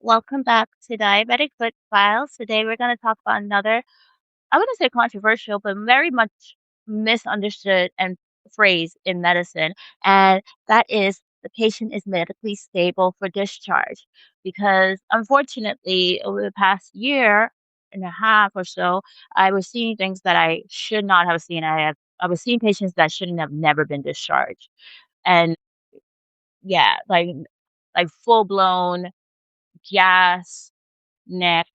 Welcome back to Diabetic Foot Files. Today we're going to talk about another, I wouldn't say controversial, but very much misunderstood and phrase in medicine. And that is the patient is medically stable for discharge. Because unfortunately, over the past year and a half or so, I was seeing things that I should not have seen. I was seeing patients that shouldn't have never been discharged. And yeah, like full blown gas, neck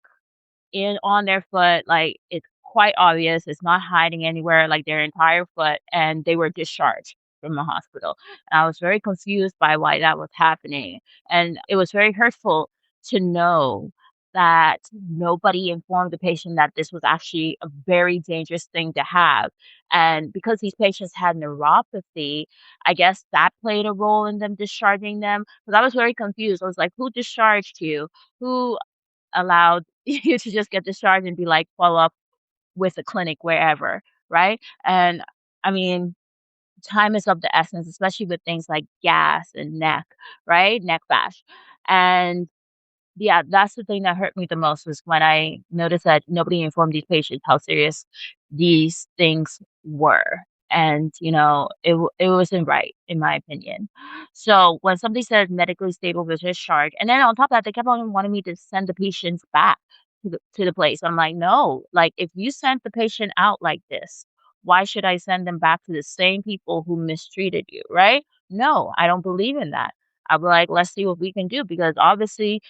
in on their foot, like, it's quite obvious, it's not hiding anywhere, like, their entire foot, and they were discharged from the hospital. And I was very confused by why that was happening, and it was very hurtful to know that nobody informed the patient that this was actually a very dangerous thing to have, and because these patients had neuropathy, I guess that played a role in them discharging them. Because I was very confused, I was like, "Who discharged you? Who allowed you to just get discharged and be like, follow up with a clinic wherever, right?" And I mean, time is of the essence, especially with things like gas and neck, right? Neck bash. And yeah, that's the thing that hurt me the most was when I noticed that nobody informed these patients how serious these things were. And, it wasn't right, in my opinion. So when somebody said medically stable with discharge, and then on top of that, they kept on wanting me to send the patients back to the place. I'm like, no, like if you sent the patient out like this, why should I send them back to the same people who mistreated you, right? No, I don't believe in that. I'll be like, let's see what we can do because obviously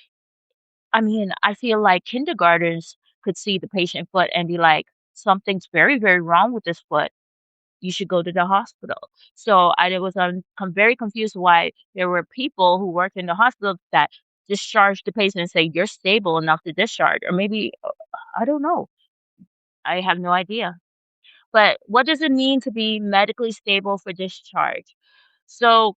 I mean, I feel like kindergartners could see the patient foot and be like, "Something's very, very wrong with this foot. You should go to the hospital." So I was I'm very confused why there were people who worked in the hospital that discharged the patient and say, "You're stable enough to discharge," or maybe I don't know. I have no idea. But what does it mean to be medically stable for discharge? So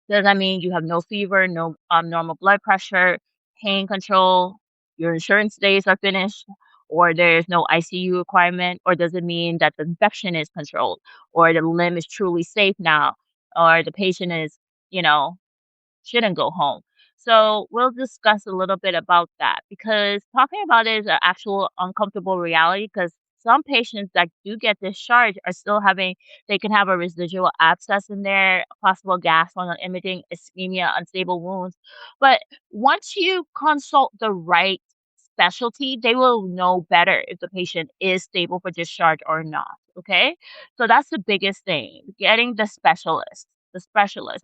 does that mean you have no fever, no normal blood pressure, pain control, your insurance days are finished, or there's no ICU requirement? Or does it mean that the infection is controlled, or the limb is truly safe now, or the patient is, you know, shouldn't go home. So we'll discuss a little bit about that because talking about it is an actual uncomfortable reality because some patients that do get discharged are still having, they can have a residual abscess in there, possible gas lung imaging, ischemia, unstable wounds. But once you consult the right specialty, they will know better if the patient is stable for discharge or not. Okay. So that's the biggest thing, getting the specialist.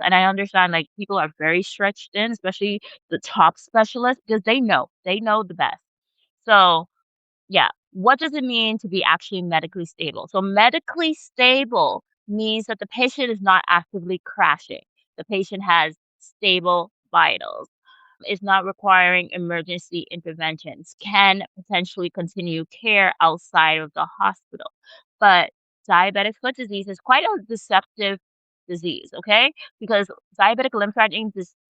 And I understand like people are very stretched in, especially the top specialists, because they know the best. So, yeah, what does it mean to be actually medically stable? So, medically stable means that the patient is not actively crashing. The patient has stable vitals, is not requiring emergency interventions, can potentially continue care outside of the hospital. But diabetic foot disease is quite a deceptive disease, okay? Because diabetic lymphatic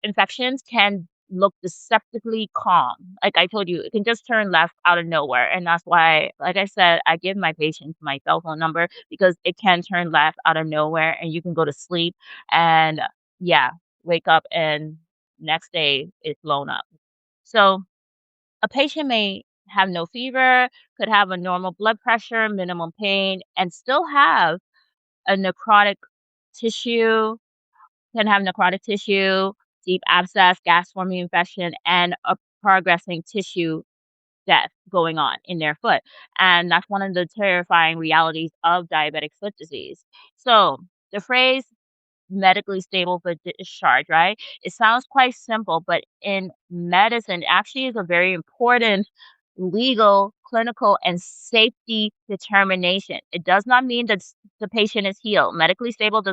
infections can look deceptively calm. Like I told you, it can just turn left out of nowhere. And that's why, like I said, I give my patients my cell phone number because it can turn left out of nowhere and you can go to sleep and yeah, wake up and next day it's blown up. So a patient may have no fever, could have a normal blood pressure, minimum pain, and still have a necrotic tissue, can have necrotic tissue, deep abscess, gas forming infection, and a progressing tissue death going on in their foot. And that's one of the terrifying realities of diabetic foot disease. So the phrase medically stable for discharge, right? It sounds quite simple, but in medicine, it actually is a very important legal, clinical, and safety determination. It does not mean that the patient is healed. Medically stable for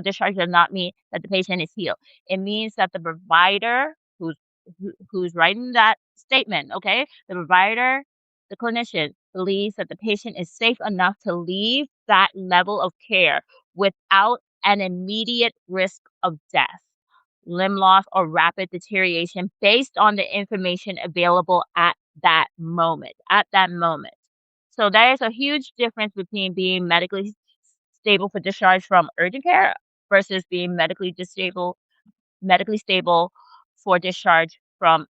discharge does not mean that the patient is healed. It means that the provider who's writing that statement, okay? The provider, the clinician believes that the patient is safe enough to leave that level of care without an immediate risk of death, limb loss, or rapid deterioration based on the information available at that moment. At that moment. So there is a huge difference between being medically stable for discharge from urgent care versus being medically stable for discharge from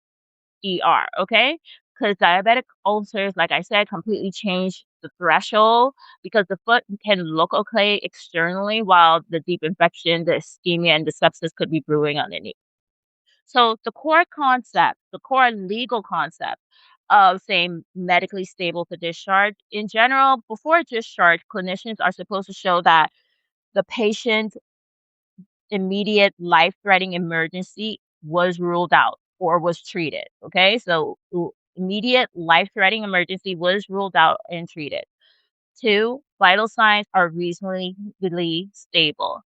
ER, okay? Because diabetic ulcers, like I said, completely change the threshold because the foot can look okay externally while the deep infection, the ischemia, and the sepsis could be brewing underneath. So the core legal concept of saying medically stable to discharge, in general, before discharge, clinicians are supposed to show that the patient's immediate life-threatening emergency was ruled out or was treated. Okay, so immediate life-threatening emergency was ruled out and treated. Two, vital signs are reasonably stable.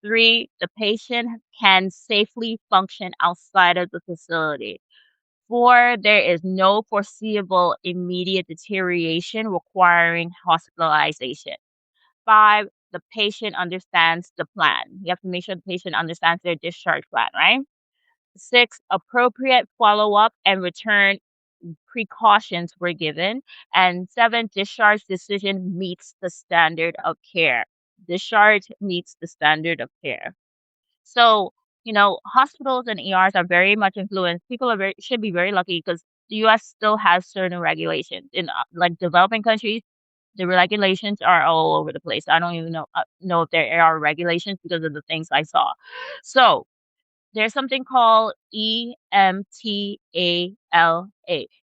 Three, the patient can safely function outside of the facility. Four, there is no foreseeable immediate deterioration requiring hospitalization. Five, the patient understands the plan. You have to make sure the patient understands their discharge plan, right? Six, appropriate follow up and return precautions were given. And seven, discharge decision meets the standard of care. Discharge meets the standard of care. So, hospitals and ERs are very much influenced. People should be very lucky because the US still has certain regulations. In like developing countries, the regulations are all over the place. I don't even know if there are regulations because of the things I saw. So, there's something called EMTALA,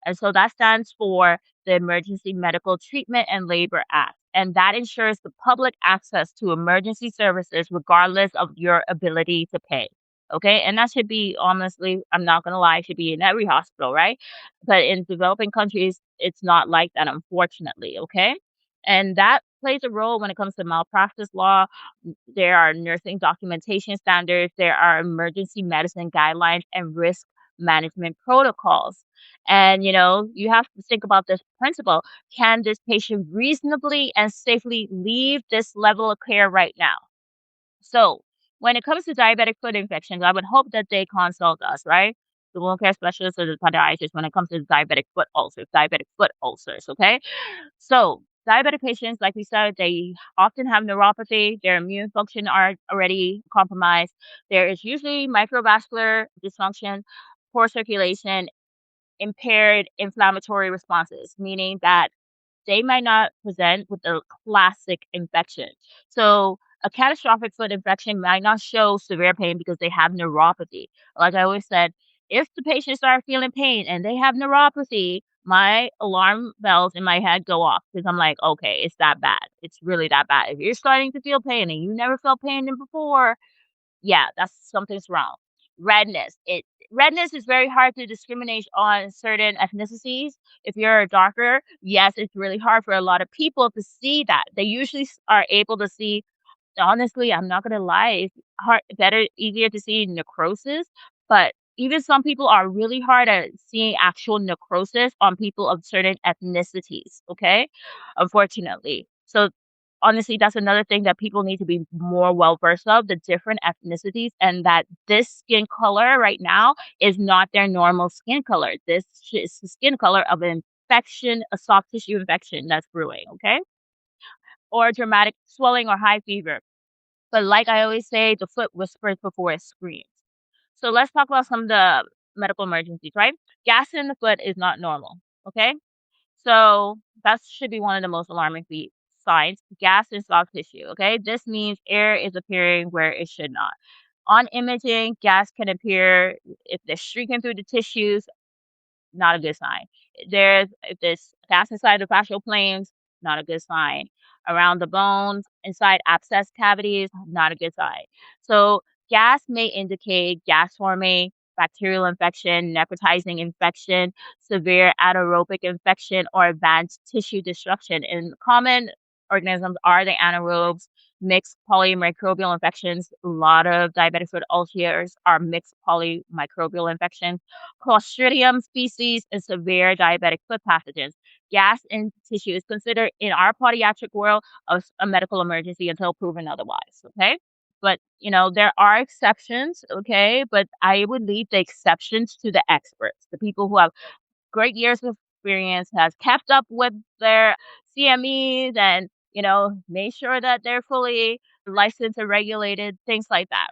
and so that stands for the Emergency Medical Treatment and Labor Act, and that ensures the public access to emergency services regardless of your ability to pay. Okay, and that should be honestly, I'm not gonna lie, should be in every hospital, right? But in developing countries, it's not like that, unfortunately. Okay, and that plays a role when it comes to malpractice law. There are nursing documentation standards, there are emergency medicine guidelines and risk management protocols. And you have to think about this principle. Can this patient reasonably and safely leave this level of care right now? So, when it comes to diabetic foot infections, I would hope that they consult us, right? The wound care specialist or the podiatrist when it comes to diabetic foot ulcers, okay? So, diabetic patients, like we said, they often have neuropathy. Their immune function are already compromised. There is usually microvascular dysfunction, poor circulation, impaired inflammatory responses, meaning that they might not present with a classic infection. So, a catastrophic foot infection might not show severe pain because they have neuropathy. Like I always said, if the patient starts feeling pain and they have neuropathy, my alarm bells in my head go off because I'm like, okay, it's that bad. It's really that bad. If you're starting to feel pain and you never felt pain before, yeah, that's something's wrong. Redness is very hard to discriminate on certain ethnicities. If you're a darker, yes, it's really hard for a lot of people to see that. They usually are able to see. Honestly, I'm not gonna lie, it's easier to see necrosis, but even some people are really hard at seeing actual necrosis on people of certain ethnicities, okay? Unfortunately. So, honestly, that's another thing that people need to be more well versed of, the different ethnicities, and that this skin color right now is not their normal skin color. This is the skin color of an infection, a soft tissue infection that's brewing, okay? Or dramatic swelling or high fever. But like I always say, the foot whispers before it screams. So let's talk about some of the medical emergencies, right? Gas in the foot is not normal. Okay. So that should be one of the most alarming signs. Gas in soft tissue. Okay. This means air is appearing where it should not. On imaging, gas can appear if they're streaking through the tissues, not a good sign. If there's gas inside the fascial planes, not a good sign. Around the bones, inside abscess cavities, not a good sign. So gas may indicate gas forming, bacterial infection, necrotizing infection, severe anaerobic infection, or advanced tissue destruction. And common organisms are the anaerobes, mixed polymicrobial infections. A lot of diabetic foot ulcers are mixed polymicrobial infections, Clostridium species, and severe diabetic foot pathogens. Gas in tissue is considered in our podiatric world a medical emergency until proven otherwise. Okay. But there are exceptions, okay? But I would leave the exceptions to the experts, the people who have great years of experience, has kept up with their CMEs and, made sure that they're fully licensed and regulated, things like that.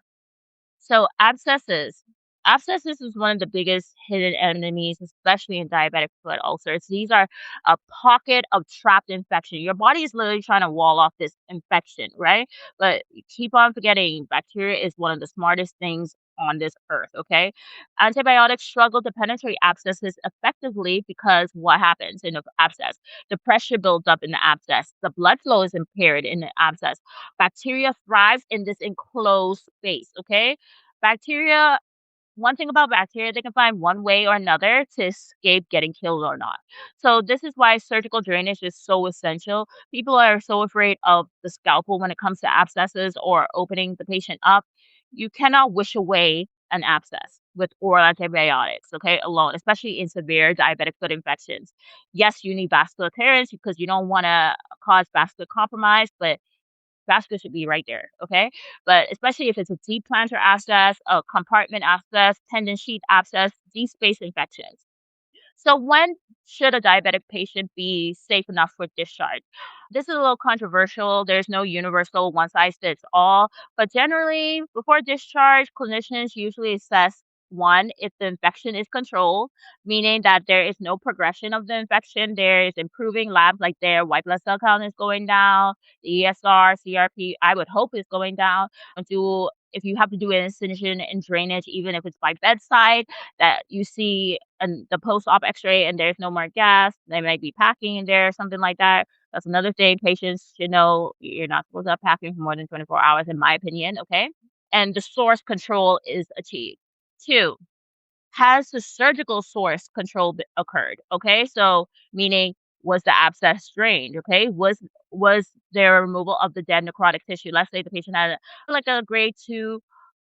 So abscesses. Abscesses is one of the biggest hidden enemies, especially in diabetic foot ulcers. These are a pocket of trapped infection. Your body is literally trying to wall off this infection, right? But you keep on forgetting bacteria is one of the smartest things on this earth, okay? Antibiotics struggle to penetrate abscesses effectively because what happens in the abscess? The pressure builds up in the abscess. The blood flow is impaired in the abscess. Bacteria thrives in this enclosed space, okay? Bacteria One thing about bacteria, they can find one way or another to escape getting killed or not. So this is why surgical drainage is so essential. People are so afraid of the scalpel when it comes to abscesses or opening the patient up. You cannot wish away an abscess with oral antibiotics, okay, alone, especially in severe diabetic foot infections. Yes, you need vascular clearance because you don't want to cause vascular compromise, but vascular should be right there, okay? But especially if it's a deep plantar abscess, a compartment abscess, tendon sheath abscess, deep space infections. So when should a diabetic patient be safe enough for discharge? This is a little controversial. There's no universal one size fits all, but generally before discharge, clinicians usually assess one, if the infection is controlled, meaning that there is no progression of the infection, there is improving labs like their white blood cell count is going down, the ESR, CRP, I would hope is going down. Do if you have to do an incision and drainage, even if it's by bedside, that you see the post-op X-ray and there's no more gas, they might be packing in there, something like that. That's another thing patients should know. You're not supposed to have packing for more than 24 hours, in my opinion. Okay, and the source control is achieved. Two, has the surgical source control occurred? Okay, so meaning was the abscess drained? Okay, was there a removal of the dead necrotic tissue? Let's say the patient had like a grade 2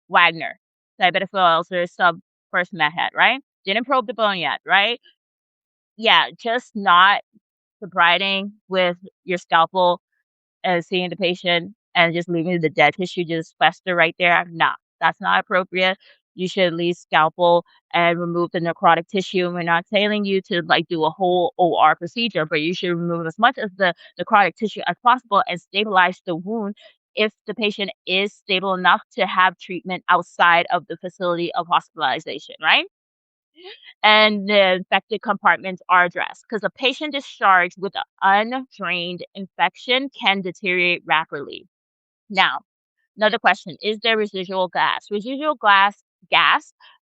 Wagner, diabetic foot ulcer, sub first med head, right? Didn't probe the bone yet, right? Yeah, just not subriding with your scalpel and seeing the patient and just leaving the dead tissue just fester right there. Nah, that's not appropriate. You should at least scalpel and remove the necrotic tissue. We're not telling you to like do a whole OR procedure, but you should remove as much of the necrotic tissue as possible and stabilize the wound if the patient is stable enough to have treatment outside of the facility of hospitalization, right? And the infected compartments are addressed because a patient discharged with an undrained infection can deteriorate rapidly. Now, another question, is there residual gas? Residual gas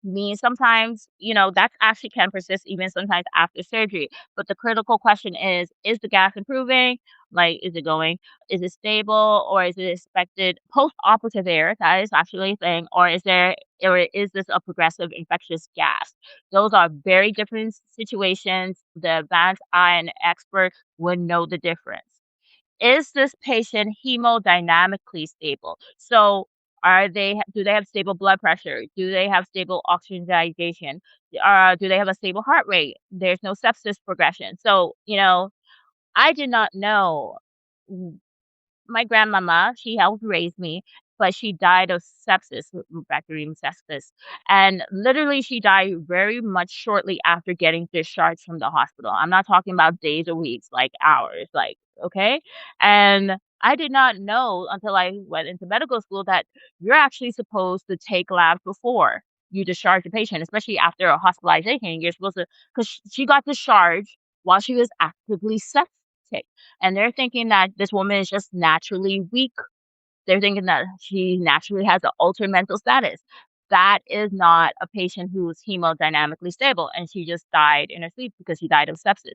means sometimes, that actually can persist even sometimes after surgery. But the critical question is the gas improving? Like, is it going? Is it stable or is it expected post-operative there? That is actually a thing. Or is this a progressive infectious gas? Those are very different situations. The advanced eye and expert would know the difference. Is this patient hemodynamically stable? So do they have stable blood pressure? Do they have stable oxygenation? Do they have a stable heart rate? There's no sepsis progression. So, I did not know. My grandmama, she helped raise me, but she died of sepsis, bacterium sepsis. And literally, she died very much shortly after getting discharged from the hospital. I'm not talking about days or weeks, like hours, like, okay? And I did not know until I went into medical school that you're actually supposed to take labs before you discharge the patient, especially after a hospitalization. You're supposed to, because she got discharged while she was actively septic. And they're thinking that this woman is just naturally weak. They're thinking that she naturally has an altered mental status. That is not a patient who is hemodynamically stable, and she just died in her sleep because she died of sepsis.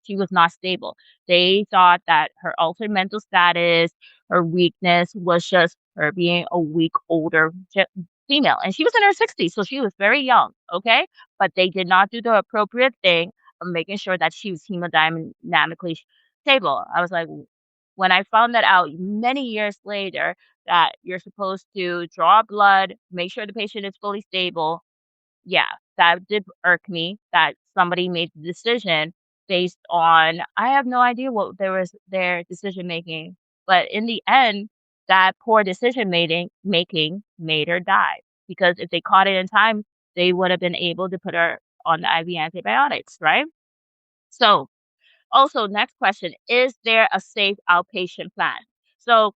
She was not stable. They thought that her altered mental status, her weakness was just her being a weak, older female. And she was in her 60s, so she was very young, okay? But they did not do the appropriate thing of making sure that she was hemodynamically stable. I was like, when I found that out many years later, that you're supposed to draw blood, make sure the patient is fully stable, yeah, that did irk me that somebody made the decision based on I have no idea what there was their decision making, but in the end, that poor decision making made her die, because if they caught it in time, they would have been able to put her on the IV antibiotics, right? So, also next question, is there a safe outpatient plan? So,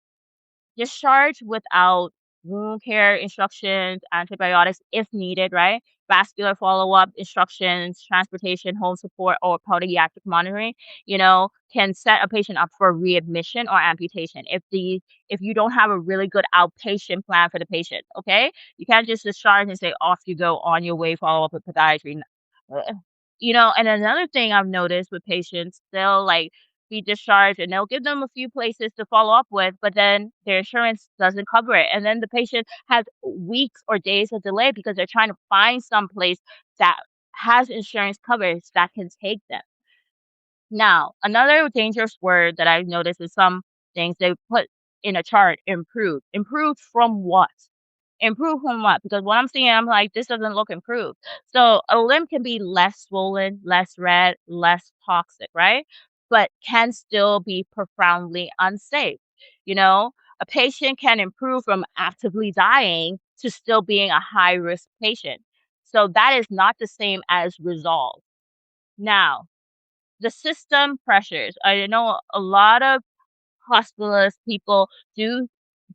discharge without wound care instructions, antibiotics if needed, right? Vascular follow-up instructions, transportation, home support, or podiatric monitoring, can set a patient up for readmission or amputation if you don't have a really good outpatient plan for the patient, okay? You can't just discharge and say, off you go on your way, follow up with podiatry. Uh, and another thing I've noticed with patients, they'll like be discharged and they'll give them a few places to follow up with, but then their insurance doesn't cover it. And then the patient has weeks or days of delay because they're trying to find some place that has insurance coverage that can take them. Now, another dangerous word that I've noticed is some things they put in a chart, improved. Improved from what? Improved from what? Because what I'm seeing, I'm like, this doesn't look improved. So a limb can be less swollen, less red, less toxic, right? But can still be profoundly unsafe. You know, a patient can improve from actively dying to still being a high risk patient. So that is not the same as resolve. Now, the system pressures. I know a lot of hospitalist people do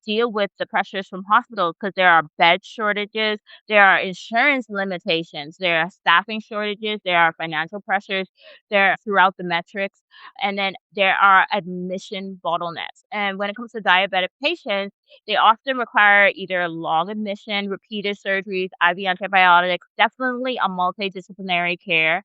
deal with the pressures from hospitals because there are bed shortages, there are insurance limitations, there are staffing shortages, there are financial pressures, there are throughout the metrics, and then there are admission bottlenecks. And when it comes to diabetic patients, they often require either long admission, repeated surgeries, IV antibiotics, definitely a multidisciplinary care,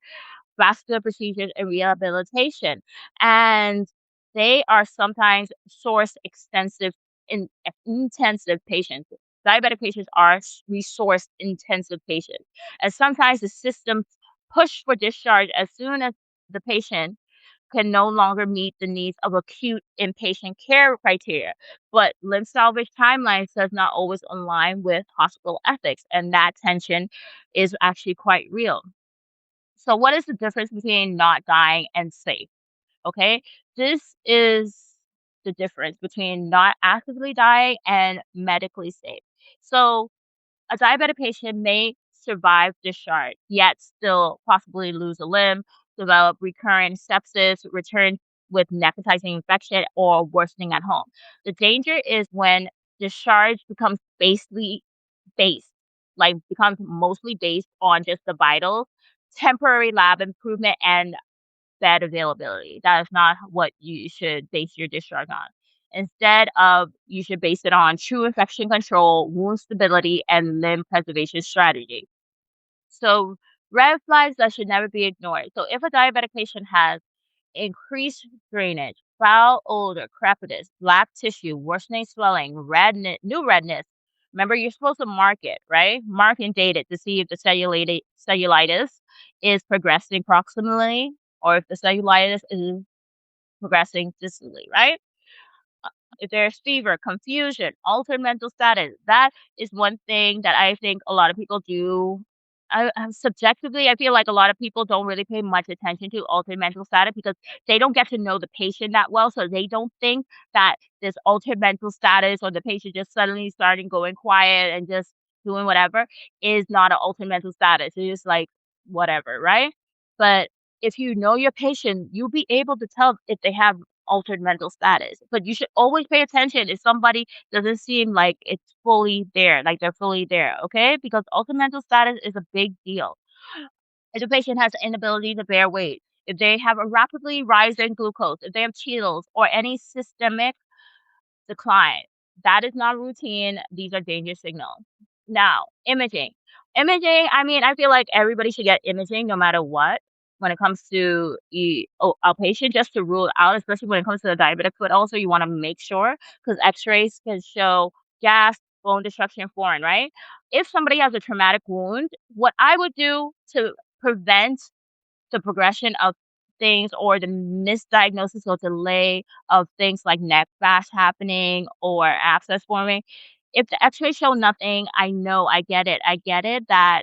vascular procedures, and rehabilitation. And they are sometimes source extensive in intensive patients. Diabetic patients are resource intensive patients. And sometimes the system push for discharge as soon as the patient can no longer meet the needs of acute inpatient care criteria. But limb salvage timelines does not always align with hospital ethics, and that tension is actually quite real. So what is the difference between not dying and safe? Okay. This is the difference between not actively dying and medically safe. So a diabetic patient may survive discharge, yet still possibly lose a limb, develop recurrent sepsis, return with necrotizing infection, or worsening at home. The danger is when discharge becomes based, like becomes mostly based on just the vitals, temporary lab improvement, and bed availability. That is not what you should base your discharge on. Instead of you should base it on true infection control, wound stability, and limb preservation strategy. So red flags that should never be ignored. So if a diabetic patient has increased drainage, foul odor, crepitus, black tissue, worsening swelling, redness, new redness. Remember, you're supposed to mark it, right? Mark and date it to see if the cellulitis is progressing proximally or if the cellulitis is progressing distally, right? If there's fever, confusion, altered mental status, that is one thing that I think a lot of people do. Subjectively, I feel like a lot of people don't really pay much attention to altered mental status because they don't get to know the patient that well. So they don't think that this altered mental status or the patient just suddenly starting going quiet and just doing whatever is not an altered mental status. It's just like whatever, right? But if you know your patient, you'll be able to tell if they have altered mental status. But you should always pay attention if somebody doesn't seem like it's fully there, like they're fully there, okay? Because altered mental status is a big deal. If the patient has inability to bear weight, if they have a rapidly rising glucose, if they have Cheetos or any systemic decline. That is not routine. These are danger signals. Now, imaging. Imaging, I mean, I feel like everybody should get imaging no matter what when it comes to outpatient, just to rule it out, especially when it comes to the diabetic foot. Also, you want to make sure because x-rays can show gas, bone destruction, foreign, right? If somebody has a traumatic wound, what I would do to prevent the progression of things or the misdiagnosis or delay of things like neck bash happening or abscess forming. If the x-ray show nothing, I know, I get it. I get it that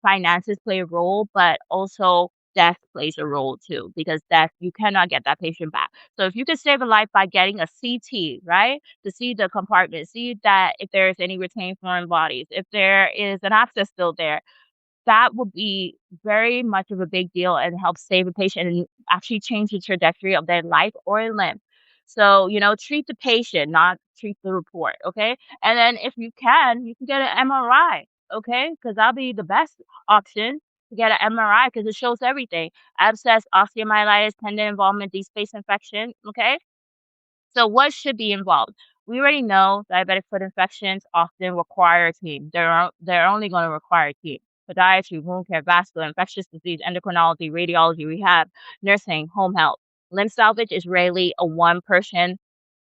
finances play a role, but also death plays a role too, because death, you cannot get that patient back. So if you could save a life by getting a CT, right, to see the compartment, see that if there's any retained foreign bodies, if there is an abscess still there, that would be very much of a big deal and help save a patient and actually change the trajectory of their life or limb. So, treat the patient, not treat the report, okay? And then if you can get an MRI, okay? Because that'll be the best option to get an MRI because it shows everything. Abscess, osteomyelitis, tendon involvement, deep space infection, okay? So what should be involved? We already know diabetic foot infections often require a team. They're only going to require a team. Podiatry, wound care, vascular, infectious disease, endocrinology, radiology, rehab, nursing, home health. Limb salvage is rarely a one-person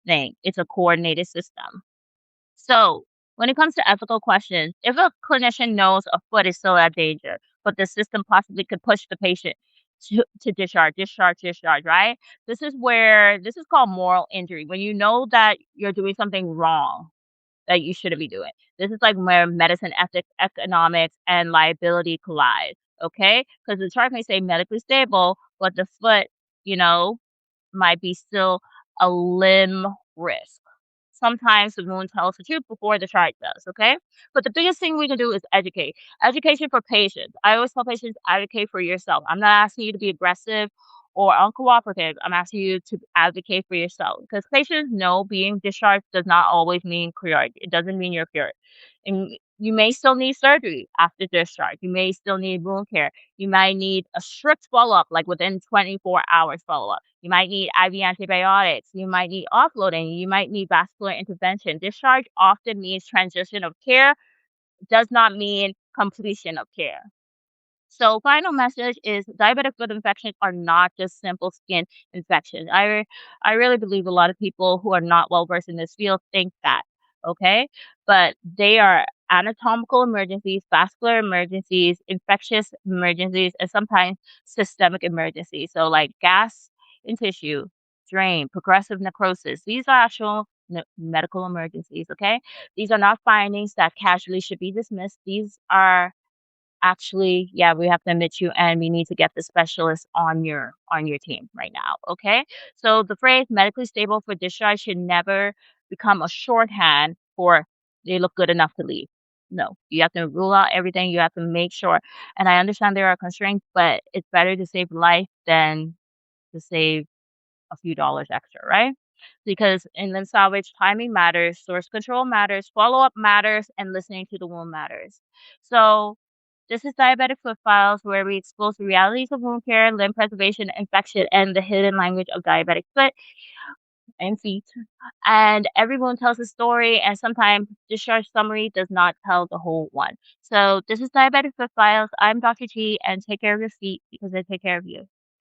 thing. It's a coordinated system. So, when it comes to ethical questions, if a clinician knows a foot is still at danger, but the system possibly could push the patient to discharge, right? This is called moral injury. When you know that you're doing something wrong that you shouldn't be doing. This is like where medicine ethics, economics, and liability collide. Okay? Because the chart may say medically stable, but the foot, you know, might be still a limb risk. Sometimes the moon tells the truth before the chart does, okay? But the biggest thing we can do is educate. Education for patients. I always tell patients, advocate for yourself. I'm not asking you to be aggressive or uncooperative. I'm asking you to advocate for yourself because patients know being discharged does not always mean cured. It doesn't mean you're cured. And you may still need surgery after discharge. You may still need wound care. You might need a strict follow-up, like within 24 hours follow-up. You might need IV antibiotics. You might need offloading. You might need vascular intervention. Discharge often means transition of care, does not mean completion of care. So, final message is diabetic foot infections are not just simple skin infections. I really believe a lot of people who are not well versed in this field think that, okay? But they are anatomical emergencies, vascular emergencies, infectious emergencies, and sometimes systemic emergencies. So, like gas in tissue, drain, progressive necrosis. These are actual medical emergencies, okay? These are not findings that casually should be dismissed. These are actually, yeah, we have to admit you and we need to get the specialist on your team right now, okay? So the phrase medically stable for discharge should never become a shorthand for they look good enough to leave. No, you have to rule out everything. You have to make sure. And I understand there are constraints, but it's better to save life than to save a few dollars extra, right? Because in limb salvage, timing matters, source control matters, follow up matters, and listening to the wound matters. So, this is Diabetic Foot Files, where we expose the realities of wound care, limb preservation, infection, and the hidden language of diabetic foot and feet. And every wound tells a story, and sometimes discharge summary does not tell the whole one. So, this is Diabetic Foot Files. I'm Dr. T, and take care of your feet because they take care of you.